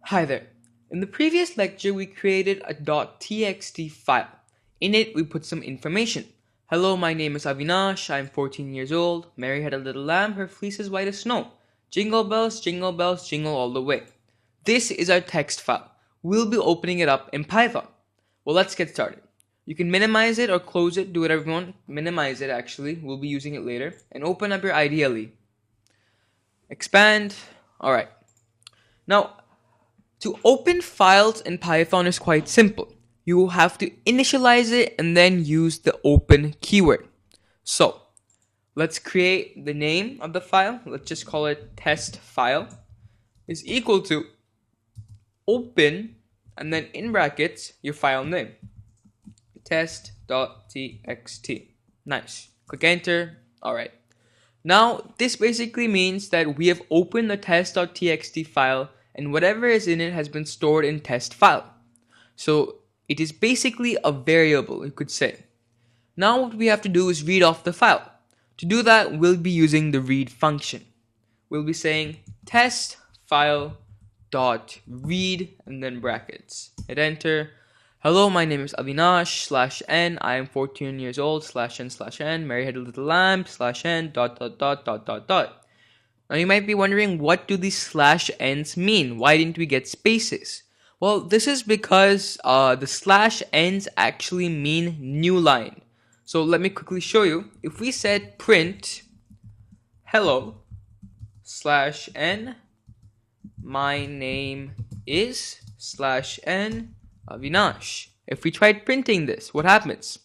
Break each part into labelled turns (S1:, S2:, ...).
S1: Hi there. In the previous lecture, we created a .txt file. In it, we put some information. Hello, my name is Avinash. I'm 14 years old. Mary had a little lamb. Her fleece is white as snow. Jingle bells, jingle all the way. This is our text file. We'll be opening it up in Python. Well, let's get started. You can minimize it or close it, do whatever you want. Minimize it, actually. We'll be using it later. And open up your IDLE. Expand. Alright. Now, to open files in Python is quite simple. You have to initialize it and then use the open keyword. So let's create the name of the file. Let's just call it test file is equal to open and then in brackets your file name test.txt. Nice. Click enter. Alright. Now this basically means that we have opened the test.txt file and whatever is in it has been stored in test file. So it is basically a variable, you could say. Now what we have to do is read off the file. To do that, we'll be using the read function. We'll be saying test file dot read and then brackets. Hit enter. Hello, my name is Avinash /n. I am 14 years old /n/n. Mary had a little lamb /n dot. Now you might be wondering, what do these /n's mean? Why didn't we get spaces? Well, this is because the /n's actually mean new line. So let me quickly show you. If we said print hello /n, my name is /n Avinash. If we tried printing this, what happens?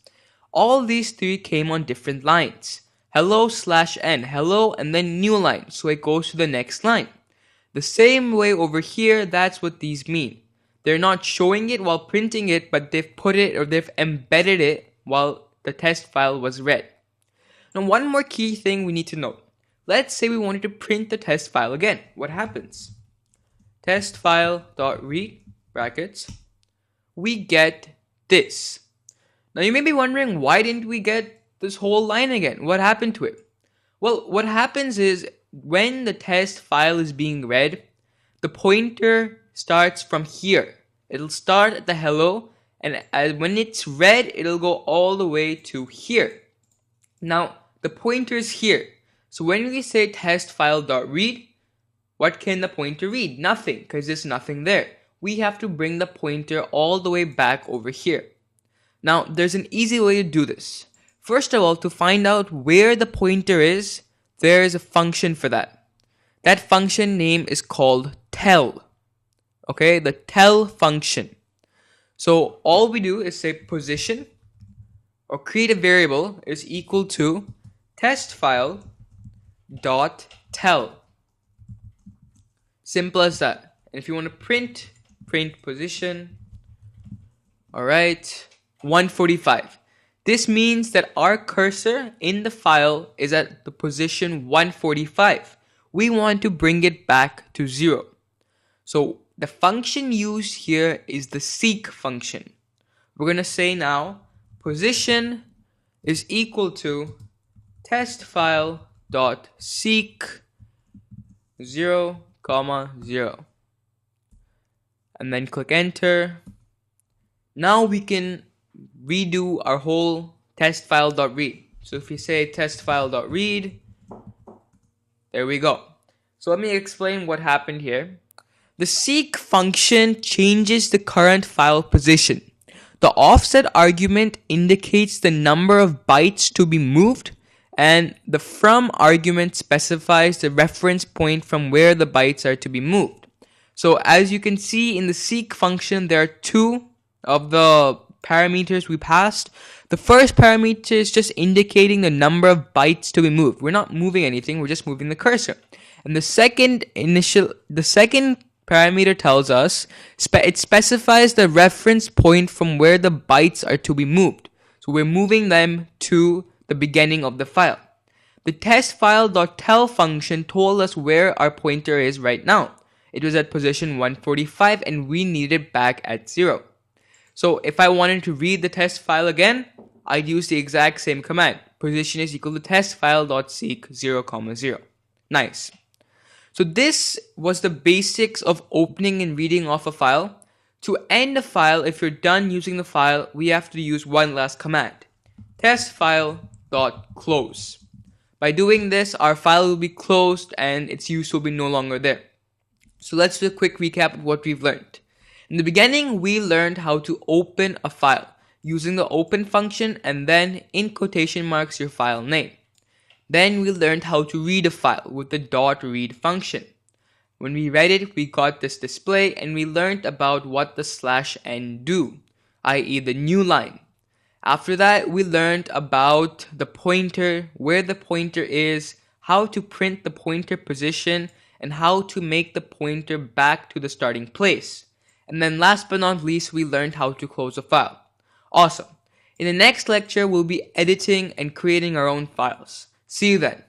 S1: All these three came on different lines. Hello /n, hello, and then new line, so it goes to the next line. The same way over here, that's what these mean. They're not showing it while printing it, but they've put it or they've embedded it while the test file was read. Now one more key thing we need to note. Let's say we wanted to print the test file again. What happens? Test file.read brackets. We get this. Now you may be wondering, why didn't we get this whole line again? What happened to it? Well, what happens is when the test file is being read, the pointer starts from here. It'll start at the hello, and when it's read, it'll go all the way to here. Now, the pointer is here. So when we say test file.read, what can the pointer read? Nothing, because there's nothing there. We have to bring the pointer all the way back over here. Now, there's an easy way to do this. First of all, to find out where the pointer is, there is a function for that. That function name is called tell. Okay, the tell function. So all we do is say position or create a variable is equal to test file dot tell. Simple as that. And if you want to print position, all right, 145. This means that our cursor in the file is at the position 145. We want to bring it back to 0. So the function used here is the seek function. We're going to say now position is equal to test file dot seek 0, 0. And then click enter. Now we can redo our whole test file.read. So if you say test file.read, there we go. So let me explain what happened here. The seek function changes the current file position. The offset argument indicates the number of bytes to be moved, and the from argument specifies the reference point from where the bytes are to be moved. So as you can see in the seek function, there are two of the parameters we passed. The first parameter is just indicating the number of bytes to be moved. We're not moving anything, we're just moving the cursor. And the second parameter tells us it specifies the reference point from where the bytes are to be moved. So we're moving them to the beginning of the file. The test file.tell function told us where our pointer is right now. It was at position 145 and we need it back at 0. So if I wanted to read the test file again, I'd use the exact same command. Position is equal to test file.seek 0, 0. Nice. So this was the basics of opening and reading off a file. To end a file, if you're done using the file, we have to use one last command. Testfile.close. By doing this, our file will be closed and its use will be no longer there. So let's do a quick recap of what we've learned. In the beginning, we learned how to open a file using the open function and then in quotation marks your file name. Then we learned how to read a file with the .read function. When we read it, we got this display and we learned about what the /n do, i.e. the new line. After that, we learned about the pointer, where the pointer is, how to print the pointer position, and how to make the pointer back to the starting place. And then last but not least, we learned how to close a file. Awesome. In the next lecture, we'll be editing and creating our own files. See you then.